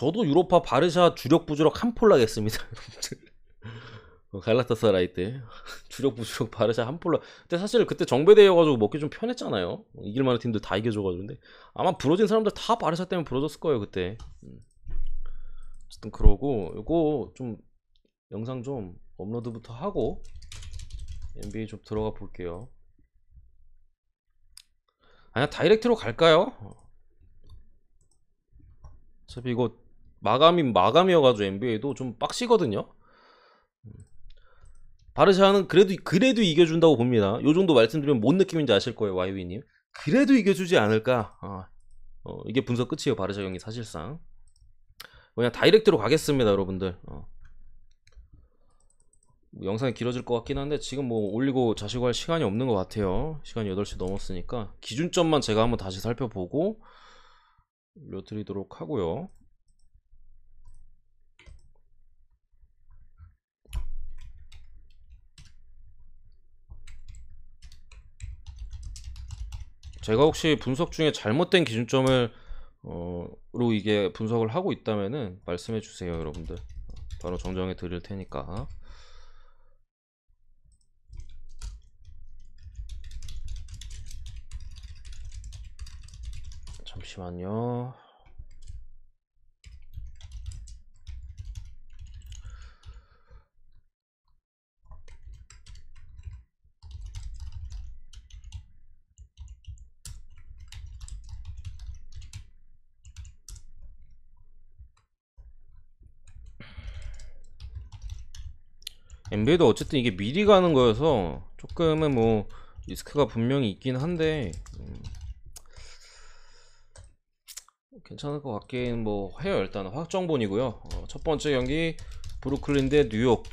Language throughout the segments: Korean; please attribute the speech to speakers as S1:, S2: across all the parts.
S1: 저도 유로파 바르샤 주력 부주력 한 폴 하겠습니다. 갈라타사라이 때 주력 부주력 바르샤 한 폴라. 근데 사실 그때 정배대여가지고 먹기 좀 편했잖아요. 이길만한 팀들 다 이겨줘가지고. 근데 아마 부러진 사람들 다 바르샤 때문에 부러졌을 거예요 그때. 어쨌든 그러고 요거 좀 영상 좀 업로드부터 하고 NBA 좀 들어가 볼게요. 아니야 다이렉트로 갈까요? 어차피 이거 마감이어가지고 NBA도 좀 빡시거든요. 바르샤는 그래도 이겨준다고 봅니다. 요 정도 말씀드리면 뭔 느낌인지 아실 거예요, 와이위님. 그래도 이겨주지 않을까. 이게 분석 끝이에요, 바르샤 경기 사실상. 그냥 다이렉트로 가겠습니다, 여러분들. 뭐 영상이 길어질 것 같긴 한데 지금 뭐 올리고 자시고 할 시간이 없는 것 같아요. 시간이 8시 넘었으니까 기준점만 제가 한번 다시 살펴보고 올려드리도록 하고요. 제가 혹시 분석 중에 잘못된 기준점을 로 이게 분석을 하고 있다면은 말씀해 주세요, 여러분들. 바로 정정해 드릴 테니까. 잠시만요. NBA도 어쨌든 이게 미리 가는 거여서 조금은 뭐 리스크가 분명히 있긴 한데 괜찮을 것 같긴 뭐 해요. 일단 확정본이고요. 첫 번째 경기 브루클린 대 뉴욕.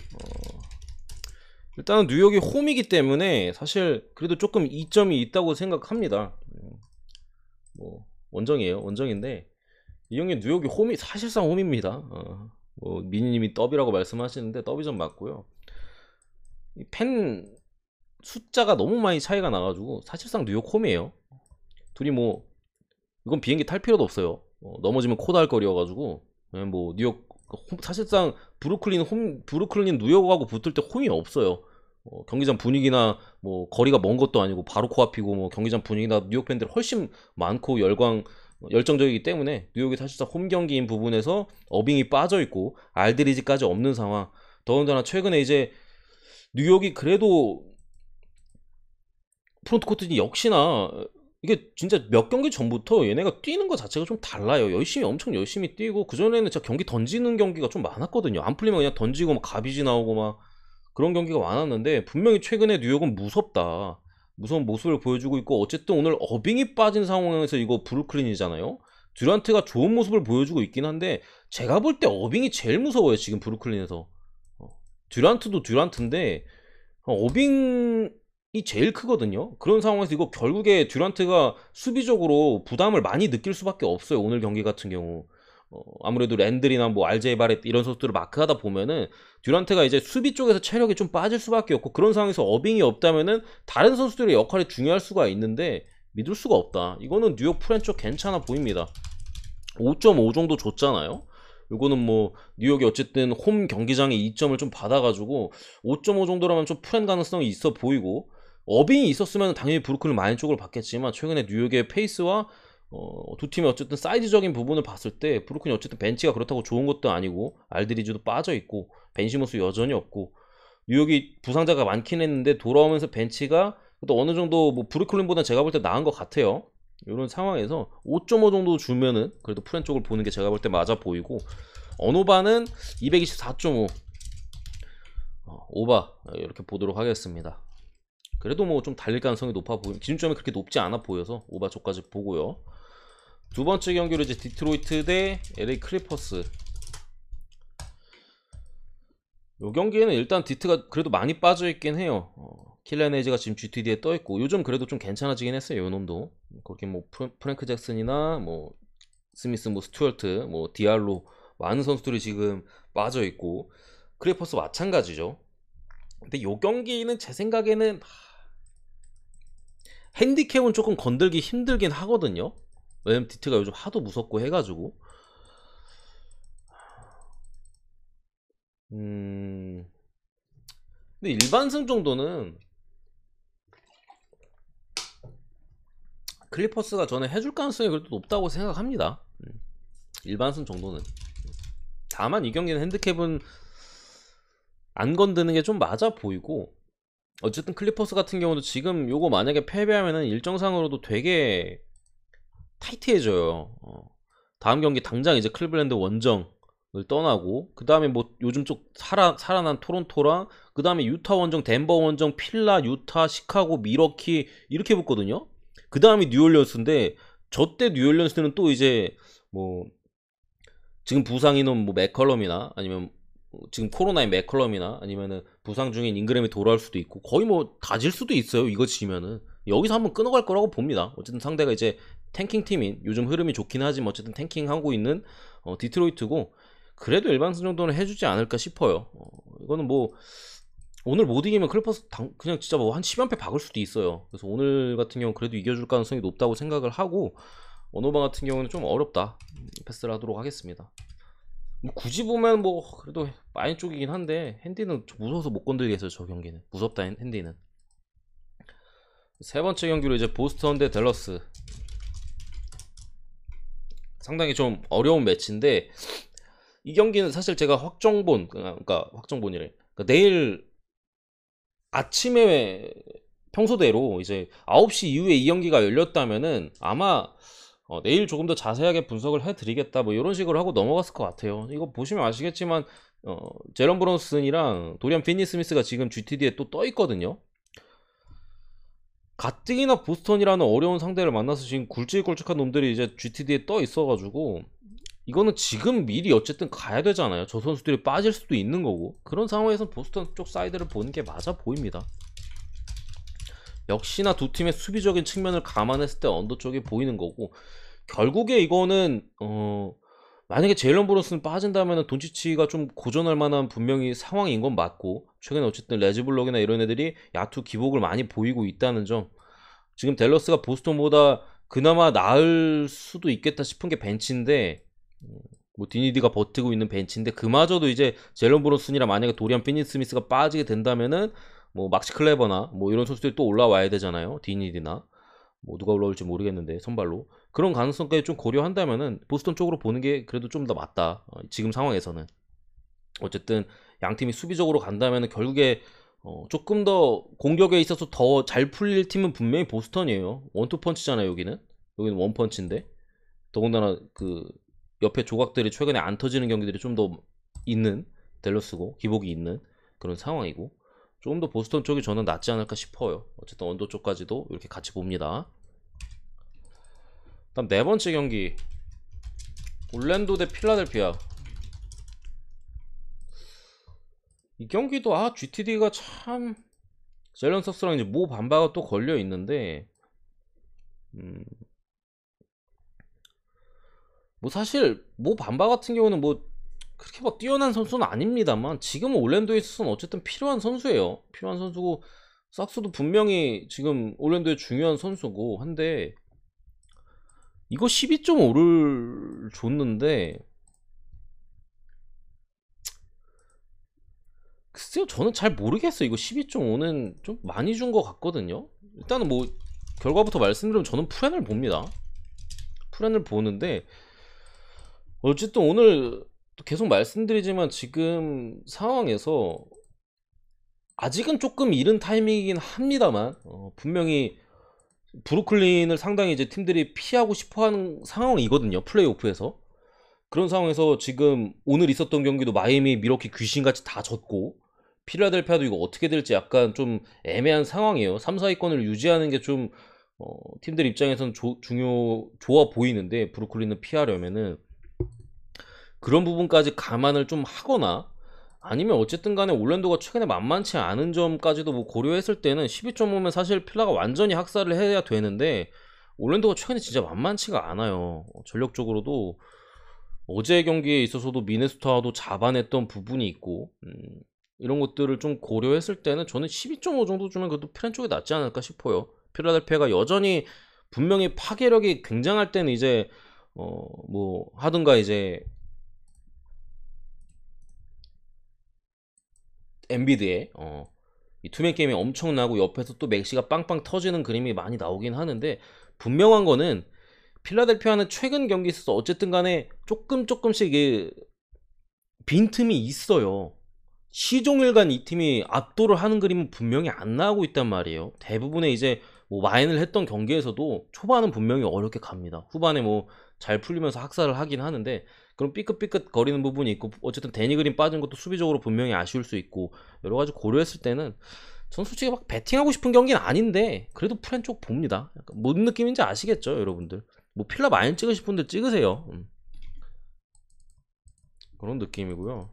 S1: 일단은 뉴욕이 홈이기 때문에 사실 그래도 조금 이점이 있다고 생각합니다. 뭐 원정이에요. 원정인데 이 경기 뉴욕이 홈이 사실상 홈입니다. 뭐 미니님이 더비라고 말씀하시는데 더비전 맞고요. 팬 숫자가 너무 많이 차이가 나가지고 사실상 뉴욕 홈이에요. 둘이 뭐 이건 비행기 탈 필요도 없어요. 넘어지면 코다할 거리여가지고 뭐 뉴욕 사실상 브루클린 뉴욕하고 붙을 때 홈이 없어요. 경기장 분위기나 뭐 거리가 먼 것도 아니고 바로 코앞이고 뭐 경기장 분위기나 뉴욕 팬들이 훨씬 많고 열정적이기 때문에 뉴욕이 사실상 홈 경기인 부분에서 어빙이 빠져 있고 알드리지까지 없는 상황. 더군다나 최근에 이제 뉴욕이 그래도 프론트 코트니 역시나 이게 진짜 몇 경기 전부터 얘네가 뛰는 것 자체가 좀 달라요. 엄청 열심히 뛰고 그전에는 진짜 경기 던지는 경기가 좀 많았거든요. 안 풀리면 그냥 던지고 막 가비지 나오고 막 그런 경기가 많았는데 분명히 최근에 뉴욕은 무섭다. 무서운 모습을 보여주고 있고 어쨌든 오늘 어빙이 빠진 상황에서 이거 브루클린이잖아요. 듀란트가 좋은 모습을 보여주고 있긴 한데 제가 볼 때 어빙이 제일 무서워요. 지금 브루클린에서. 듀란트도 듀란트인데 어빙이 제일 크거든요. 그런 상황에서 이거 결국에 듀란트가 수비적으로 부담을 많이 느낄 수밖에 없어요. 오늘 경기 같은 경우. 아무래도 랜들이나 뭐 RJ 바렛 이런 선수들을 마크하다 보면은 듀란트가 이제 수비 쪽에서 체력이 좀 빠질 수밖에 없고 그런 상황에서 어빙이 없다면은 다른 선수들의 역할이 중요할 수가 있는데 믿을 수가 없다. 이거는 뉴욕 프렌 쪽 괜찮아 보입니다. 5.5 정도 줬잖아요. 이거는 뭐 뉴욕이 어쨌든 홈 경기장에 2점을 좀 받아가지고 5.5 정도라면 좀 프렌 가능성이 있어 보이고 어빙이 있었으면 당연히 브루클린 마인 쪽으로 받겠지만 최근에 뉴욕의 페이스와 두 팀의 어쨌든 사이즈적인 부분을 봤을 때 브루클린이 어쨌든 벤치가 그렇다고 좋은 것도 아니고 알드리즈도 빠져있고 벤시모스 여전히 없고 뉴욕이 부상자가 많긴 했는데 돌아오면서 벤치가 또 어느 정도 뭐 브루클린보다 제가 볼 때 나은 것 같아요. 이런 상황에서 5.5 정도 주면은 그래도 프렌 쪽을 보는 게 제가 볼 때 맞아 보이고 언오바는 224.5 오바 이렇게 보도록 하겠습니다. 그래도 뭐 좀 달릴 가능성이 높아 보이 기준점이 그렇게 높지 않아 보여서 오바 쪽까지 보고요. 두 번째 경기로 이제 디트로이트 대 LA 클리퍼스. 요 경기에는 일단 디트가 그래도 많이 빠져 있긴 해요. 킬리안 에이지가 지금 GTD에 떠 있고 요즘 그래도 좀 괜찮아지긴 했어요. 요 놈도 그렇게 뭐 프랭크 잭슨이나 뭐 스미스, 뭐 스튜어트, 뭐 디알로 많은 선수들이 지금 빠져 있고 클리퍼스 마찬가지죠. 근데 요 경기는 제 생각에는 핸디캡은 조금 건들기 힘들긴 하거든요. 왜냐면 디트가 요즘 하도 무섭고 해가지고 근데 일반승 정도는 클리퍼스가 저는 해줄 가능성이 그래도 높다고 생각합니다. 일반승 정도는. 다만 이 경기는 핸디캡은 안 건드는 게 좀 맞아 보이고, 어쨌든 클리퍼스 같은 경우도 지금 요거 만약에 패배하면은 일정상으로도 되게 타이트해져요. 다음 경기 당장 이제 클리블랜드 원정을 떠나고, 그 다음에 뭐 요즘 좀 살아난 토론토랑, 그 다음에 유타 원정, 덴버 원정, 필라, 유타, 시카고, 미러키 이렇게 붙거든요. 그 다음에 뉴올리언스인데, 저 때 뉴올리언스는 또 이제 뭐 지금 부상 인원 뭐 맥컬럼이나 아니면 지금 코로나인 맥컬럼이나 아니면은 부상 중인 잉그램이 돌아올 수도 있고, 거의 뭐 다 질 수도 있어요. 이거 지면은 여기서 한번 끊어갈 거라고 봅니다. 어쨌든 상대가 이제 탱킹 팀인, 요즘 흐름이 좋긴 하지만 어쨌든 탱킹하고 있는 디트로이트고, 그래도 일반승 정도는 해주지 않을까 싶어요. 이거는 뭐 오늘 못 이기면 클리퍼스 그냥 진짜 뭐 한 10연패 박을 수도 있어요. 그래서 오늘 같은 경우는 그래도 이겨줄 가능성이 높다고 생각을 하고, 오노바 같은 경우는 좀 어렵다, 패스를 하도록 하겠습니다. 뭐 굳이 보면 뭐 그래도 마인 쪽이긴 한데, 핸디는 무서워서 못 건들겠어요. 저 경기는 무섭다. 핸디는. 세 번째 경기로 이제 보스턴 대 댈러스. 상당히 좀 어려운 매치인데, 이 경기는 사실 제가 그러니까 확정본이래. 그러니까 내일 아침에 평소대로 이제 9시 이후에 이 경기가 열렸다면은 아마 내일 조금 더 자세하게 분석을 해드리겠다 뭐 이런 식으로 하고 넘어갔을 것 같아요. 이거 보시면 아시겠지만 제런 브론슨이랑 도리안 피니 스미스가 지금 GTD에 또 떠 있거든요. 가뜩이나 보스턴이라는 어려운 상대를 만나서 지금 굵직굵직한 놈들이 이제 GTD에 떠 있어가지고, 이거는 지금 미리 어쨌든 가야 되잖아요. 저 선수들이 빠질 수도 있는 거고, 그런 상황에서 보스턴 쪽 사이드를 보는 게 맞아 보입니다. 역시나 두 팀의 수비적인 측면을 감안했을 때 언더 쪽이 보이는 거고, 결국에 이거는 만약에 제일런 브론슨 빠진다면 돈치치가 좀 고전할 만한 분명히 상황인 건 맞고, 최근에 어쨌든 레즈블록이나 이런 애들이 야투 기복을 많이 보이고 있다는 점, 지금 댈러스가 보스턴보다 그나마 나을 수도 있겠다 싶은 게 벤치인데, 뭐 디니디가 버티고 있는 벤치인데, 그마저도 이제 제일런 브론슨이라 만약에 도리안 피니 스미스가 빠지게 된다면은 뭐 막시 클레버나 뭐 이런 선수들이 또 올라와야 되잖아요. 디니디나 뭐 누가 올라올지 모르겠는데 선발로, 그런 가능성까지 좀 고려한다면은 보스턴 쪽으로 보는 게 그래도 좀 더 맞다. 지금 상황에서는 어쨌든 양팀이 수비적으로 간다면은 결국에 조금 더 공격에 있어서 더 잘 풀릴 팀은 분명히 보스턴이에요. 원투펀치잖아요. 여기는 원펀치인데, 더군다나 그 옆에 조각들이 최근에 안 터지는 경기들이 좀 더 있는 댈러스고, 기복이 있는 그런 상황이고, 조금 더 보스턴 쪽이 저는 낫지 않을까 싶어요. 어쨌든 언더 쪽까지도 이렇게 같이 봅니다. 다음 네 번째 경기, 올랜도 대 필라델피아. 이 경기도 GTD가 참 젤런 석스랑 이제 모 반바가 또 걸려 있는데, 뭐 사실 모 반바 같은 경우는 뭐 그렇게 뭐 뛰어난 선수는 아닙니다만, 지금 올랜도에 있어서는 어쨌든 필요한 선수예요. 필요한 선수고, 삭스도 분명히 지금 올랜도의 중요한 선수고 한데, 이거 12.5를 줬는데, 글쎄요, 저는 잘 모르겠어요. 이거 12.5는 좀 많이 준 것 같거든요. 일단은 뭐 결과부터 말씀드리면 저는 프렌을 봅니다. 프렌을 보는데, 어쨌든 오늘 계속 말씀드리지만 지금 상황에서 아직은 조금 이른 타이밍이긴 합니다만, 분명히 브루클린을 상당히 이제 팀들이 피하고 싶어하는 상황이거든요. 플레이오프에서. 그런 상황에서 지금 오늘 있었던 경기도 마이애미, 미러키 귀신같이 다 졌고, 필라델피아도 이거 어떻게 될지 약간 좀 애매한 상황이에요. 3, 4위권을 유지하는 게 좀 팀들 입장에서는 좋아 보이는데, 브루클린을 피하려면은 그런 부분까지 감안을 좀 하거나, 아니면 어쨌든 간에 올랜도가 최근에 만만치 않은 점까지도 뭐 고려했을 때는 12.5면 사실 필라가 완전히 학살을 해야 되는데, 올랜도가 최근에 진짜 만만치가 않아요. 전력적으로도 어제 경기에 있어서도 미네소타도 잡아냈던 부분이 있고, 이런 것들을 좀 고려했을 때는 저는 12.5 정도 주면 그래도 프렌 쪽이 낫지 않을까 싶어요. 필라델피아가 여전히 분명히 파괴력이 굉장할 때는 이제 뭐 하든가 이제 엔비드의 이 투맨 게임이 엄청나고 옆에서 또 맥시가 빵빵 터지는 그림이 많이 나오긴 하는데, 분명한 거는 필라델피아는 최근 경기에 있어서 어쨌든 간에 조금씩 빈틈이 있어요. 시종일관 이 팀이 압도를 하는 그림은 분명히 안 나오고 있단 말이에요. 대부분의 이제 뭐 마인을 했던 경기에서도 초반은 분명히 어렵게 갑니다. 후반에 뭐 잘 풀리면서 학살을 하긴 하는데, 그럼 삐끗삐끗 거리는 부분이 있고, 어쨌든 데니 그린 빠진 것도 수비적으로 분명히 아쉬울 수 있고, 여러 가지 고려했을 때는 전 솔직히 막 배팅하고 싶은 경기는 아닌데 그래도 프렌 쪽 봅니다. 약간 뭔 느낌인지 아시겠죠, 여러분들? 뭐 필라 마인 찍으실 분들 찍으세요. 그런 느낌이고요.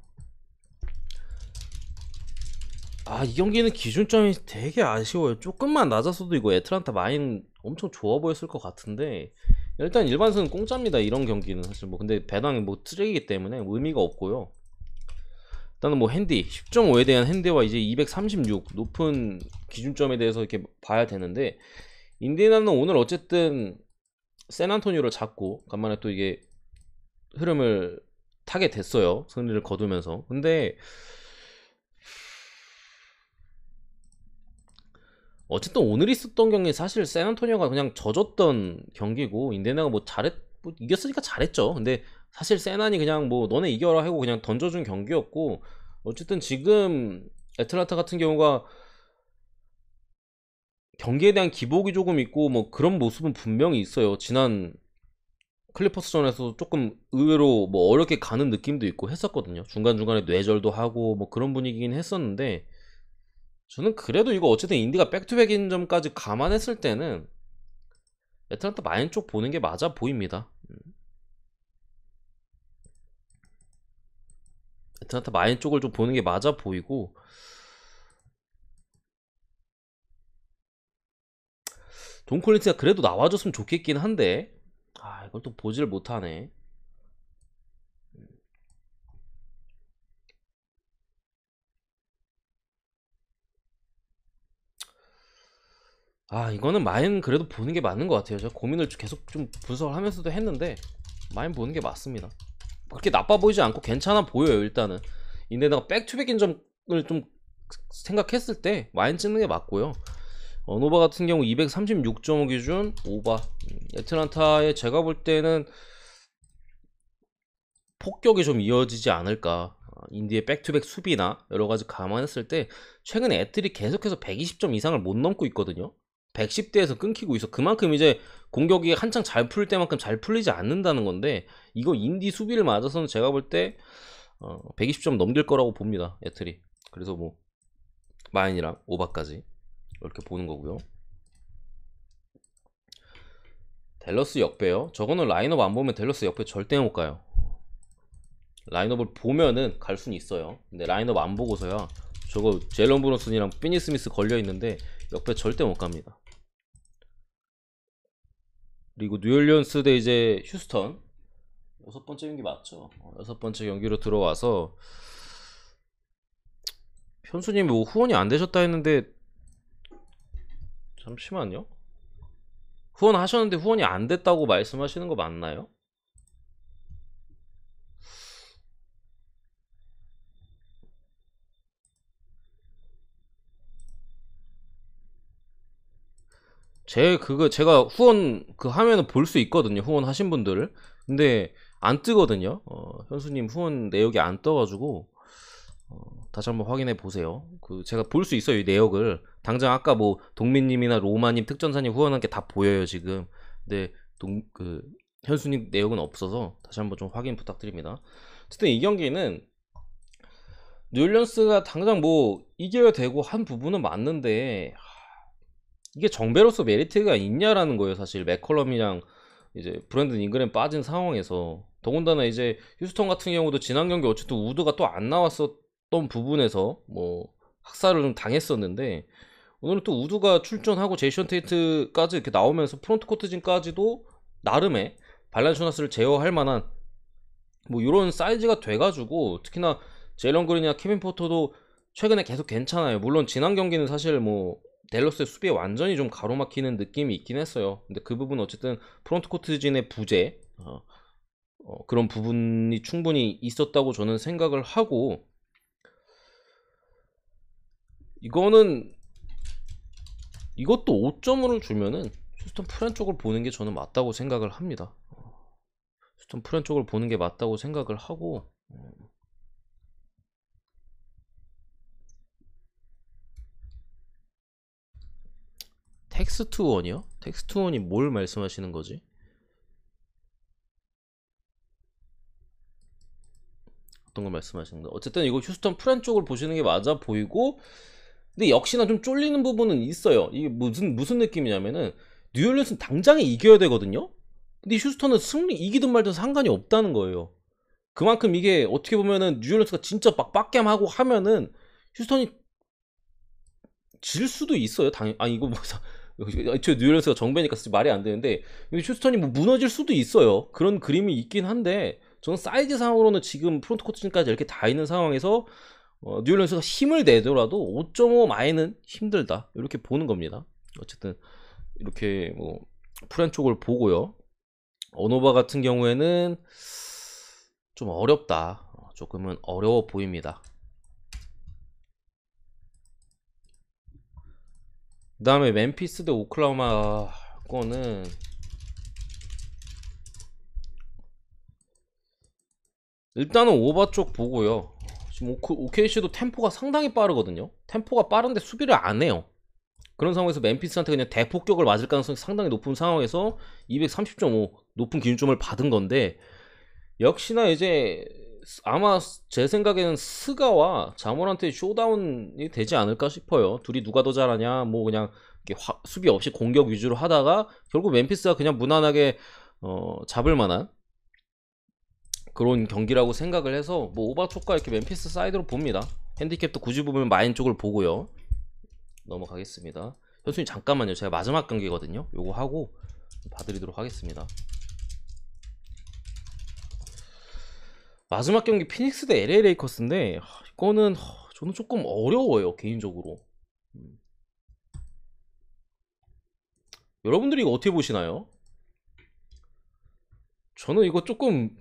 S1: 이 경기는 기준점이 되게 아쉬워요. 조금만 낮았어도 이거 애틀란타 마인 엄청 좋아 보였을 것 같은데, 일단 일반승은 공짜입니다, 이런 경기는. 사실 뭐 근데 배당이 뭐 트랙이기 때문에 의미가 없고요. 일단은 뭐 핸디 10.5에 대한 핸디와 이제 236 높은 기준점에 대해서 이렇게 봐야 되는데, 인디애나는 오늘 어쨌든 샌안토니오를 잡고 간만에 또 이게 흐름을 타게 됐어요, 승리를 거두면서. 근데 어쨌든 오늘 있었던 경기 사실 샌안토니오가 그냥 져줬던 경기고, 인디애나가 뭐 뭐 이겼으니까 잘했죠. 근데 사실 샌안이 그냥 뭐 너네 이겨라 하고 그냥 던져준 경기였고, 어쨌든 지금 애틀란타 같은 경우가 경기에 대한 기복이 조금 있고 뭐 그런 모습은 분명히 있어요. 지난 클리퍼스전에서 조금 의외로 뭐 어렵게 가는 느낌도 있고 했었거든요. 중간중간에 뇌절도 하고 뭐 그런 분위기긴 했었는데, 저는 그래도 이거 어쨌든 인디가 백투백인 점까지 감안했을 때는 애틀란타 마인 쪽 보는 게 맞아 보입니다. 애틀란타 마인 쪽을 좀 보는 게 맞아 보이고, 돈 콜린스가 그래도 나와줬으면 좋겠긴 한데 이걸 또 보지를 못하네. 이거는 마인 그래도 보는 게 맞는 것 같아요. 제가 고민을 계속 좀 분석을 하면서도 했는데 마인 보는 게 맞습니다. 그렇게 나빠 보이지 않고 괜찮아 보여요. 일단은 인데다가 백투백인 점을 좀 생각했을 때 마인 찍는 게 맞고요. 노바 같은 경우 236.5 기준 오바. 애틀란타에 제가 볼 때는 폭격이 좀 이어지지 않을까. 인디의 백투백 수비나 여러 가지 감안했을 때 최근에 애틀이 계속해서 120점 이상을 못 넘고 있거든요. 110대에서 끊기고 있어. 그만큼 이제 공격이 한창 잘 풀 때만큼 잘 풀리지 않는다는 건데, 이거 인디 수비를 맞아서는 제가 볼 때 120점 넘길 거라고 봅니다, 애틀이. 그래서 뭐 마인이랑 오바까지 이렇게 보는 거고요. 댈러스 역배요. 저거는 라인업 안 보면 댈러스 역배 절대 못 가요. 라인업을 보면은 갈 수는 있어요. 근데 라인업 안 보고서야 저거 제일런 브론슨이랑 피니 스미스 걸려 있는데 역배 절대 못 갑니다. 그리고 뉴올리언스 대 이제 휴스턴, 여섯 번째 경기 맞죠? 여섯 번째 경기로 들어와서 현수님 뭐 후원이 안 되셨다 했는데, 잠시만요. 후원 하셨는데 후원이 안 됐다고 말씀하시는 거 맞나요? 제가 후원 그 하면은 볼 수 있거든요, 후원 하신 분들을. 근데 안 뜨거든요. 현수님 후원 내역이 안 떠가지고 다시 한번 확인해 보세요. 제가 볼 수 있어요, 이 내역을. 당장 아까 뭐 동민님이나 로마님, 특전사님 후원한 게 다 보여요 지금. 근데 현수님 내역은 없어서 다시 한번 좀 확인 부탁드립니다. 어쨌든 이 경기는 뉴올리언스가 당장 뭐 이겨야 되고 한 부분은 맞는데, 이게 정배로서 메리트가 있냐라는 거예요. 사실 맥컬럼이랑 이제 브랜든 잉그램 빠진 상황에서, 더군다나 이제 휴스턴 같은 경우도 지난 경기 어쨌든 우드가 또 안 나왔었던 부분에서 뭐 학살을 좀 당했었는데, 오늘은 또 우드가 출전하고 제이션 테이트까지 이렇게 나오면서 프론트 코트진까지도 나름의 발란슈나스를 제어할 만한 뭐 이런 사이즈가 돼가지고, 특히나 제일런 그린이나 케빈 포터도 최근에 계속 괜찮아요. 물론 지난 경기는 사실 뭐 댈러스의 수비에 완전히 좀 가로막히는 느낌이 있긴 했어요. 근데 그 부분 어쨌든 프론트 코트진의 부재, 그런 부분이 충분히 있었다고 저는 생각을 하고, 이거는 이것도 5점을 주면은 휴스턴 프렌 쪽을 보는 게 저는 맞다고 생각을 합니다. 휴스턴 프렌 쪽을 보는 게 맞다고 생각을 하고 텍스트 원이요? 텍스트 원이 뭘 말씀하시는 거지? 어떤 걸 말씀하시는 거? 어쨌든 이거 휴스턴 프렌 쪽을 보시는 게 맞아 보이고, 근데 역시나 좀 쫄리는 부분은 있어요. 이게 무슨 느낌이냐면은 뉴올리언스는 당장에 이겨야 되거든요. 근데 휴스턴은 이기든 말든 상관이 없다는 거예요. 그만큼 이게 어떻게 보면은 뉴올리언스가 진짜 막 빡겜하고 하면은 휴스턴이 질 수도 있어요. 이거 뭐 애초에 뉴올리언스가 정배니까 말이 안 되는데 휴스턴이 뭐 무너질 수도 있어요. 그런 그림이 있긴 한데 저는 사이즈 상으로는 지금 프론트 코트진까지 이렇게 다 있는 상황에서 뉴올리언스가 힘을 내더라도 5.5 마이는 힘들다 이렇게 보는 겁니다. 어쨌든 이렇게 뭐 프렌 쪽을 보고요. 어노바 같은 경우에는 좀 어렵다. 조금은 어려워 보입니다. 그 다음에 멤피스 대 오클라호마 거는 일단은 오바 쪽 보고요. 지금 OKC도 템포가 상당히 빠르거든요. 템포가 빠른데 수비를 안 해요. 그런 상황에서 멤피스한테 그냥 대폭격을 맞을 가능성이 상당히 높은 상황에서 230.5 높은 기준점을 받은 건데, 역시나 이제 아마 제 생각에는 스가와 자몰한테 쇼다운이 되지 않을까 싶어요. 둘이 누가 더 잘하냐, 뭐 그냥 수비 없이 공격 위주로 하다가 결국 멤피스가 그냥 무난하게 잡을 만한 그런 경기라고 생각을 해서 뭐 오바초과 이렇게 멤피스 사이드로 봅니다. 핸디캡도 굳이 보면 마인 쪽을 보고요. 넘어가겠습니다. 현수님 잠깐만요. 제가 마지막 경기거든요. 요거 하고 봐드리도록 하겠습니다. 마지막 경기 피닉스 대 LA 레이커스인데 이거는 저는 조금 어려워요, 개인적으로. 여러분들이 이거 어떻게 보시나요? 저는 이거 조금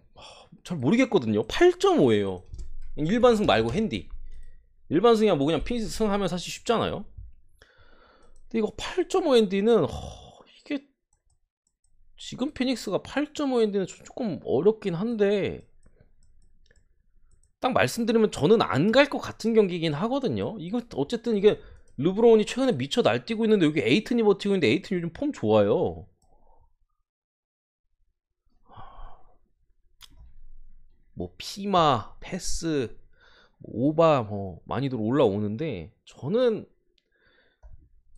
S1: 잘 모르겠거든요. 8.5예요 일반승 말고 핸디. 일반승이야 뭐 그냥 피닉스 승하면 사실 쉽잖아요. 근데 이거 8.5 핸디는 이게 지금 피닉스가 8.5 핸디는 조금 어렵긴 한데, 딱 말씀드리면 저는 안 갈 것 같은 경기긴 하거든요. 이거 어쨌든 이게 르브론이 최근에 미쳐 날뛰고 있는데 여기 에이튼이 버티고 있는데 에이튼 요즘 폼 좋아요. 뭐 피마, 패스, 오바 뭐 많이들 올라오는데 저는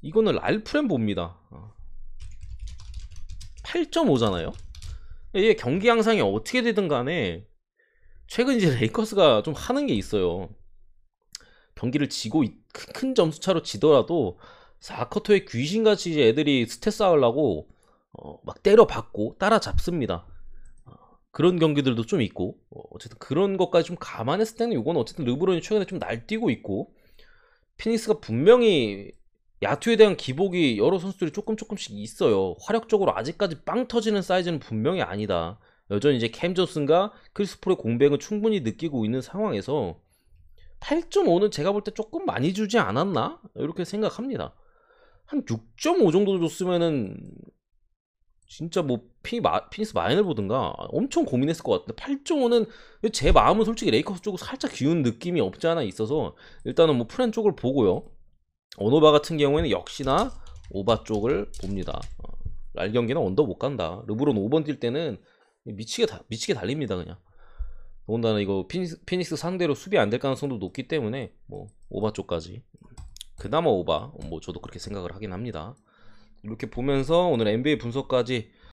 S1: 이거는 랄프렌 봅니다. 8.5잖아요. 이게 경기 양상이 어떻게 되든 간에 최근 이제 레이커스가 좀 하는 게 있어요. 경기를 지고 큰 점수 차로 지더라도 4쿼터에 귀신같이 이제 애들이 스탯 쌓으려고 막 때려박고 따라잡습니다. 그런 경기들도 좀 있고, 어쨌든 그런 것까지 좀 감안했을 때는 이건 어쨌든 르브론이 최근에 좀 날뛰고 있고, 피닉스가 분명히 야투에 대한 기복이 여러 선수들이 조금씩 있어요. 화력적으로 아직까지 빵 터지는 사이즈는 분명히 아니다. 여전히 이제 캠 존슨과 크리스 폴의 공백은 충분히 느끼고 있는 상황에서 8.5는 제가 볼 때 조금 많이 주지 않았나? 이렇게 생각합니다. 한 6.5 정도 줬으면은 진짜 뭐 피닉스 마인을 보든가 엄청 고민했을 것 같은데 8.5는 제 마음은 솔직히 레이커스 쪽으로 살짝 기운 느낌이 없지 않아 있어서 일단은 뭐 프렌 쪽을 보고요. 어노바 같은 경우에는 역시나 오바 쪽을 봅니다. 랄 경기는 언더 못 간다. 르브론 5번 뛸 때는 미치게 달립니다 그냥. 더군다나 이거 피닉스 상대로 수비 안 될 가능성도 높기 때문에 뭐 오바 쪽까지, 그나마 오바, 뭐 저도 그렇게 생각을 하긴 합니다. 이렇게 보면서 오늘 NBA 분석까지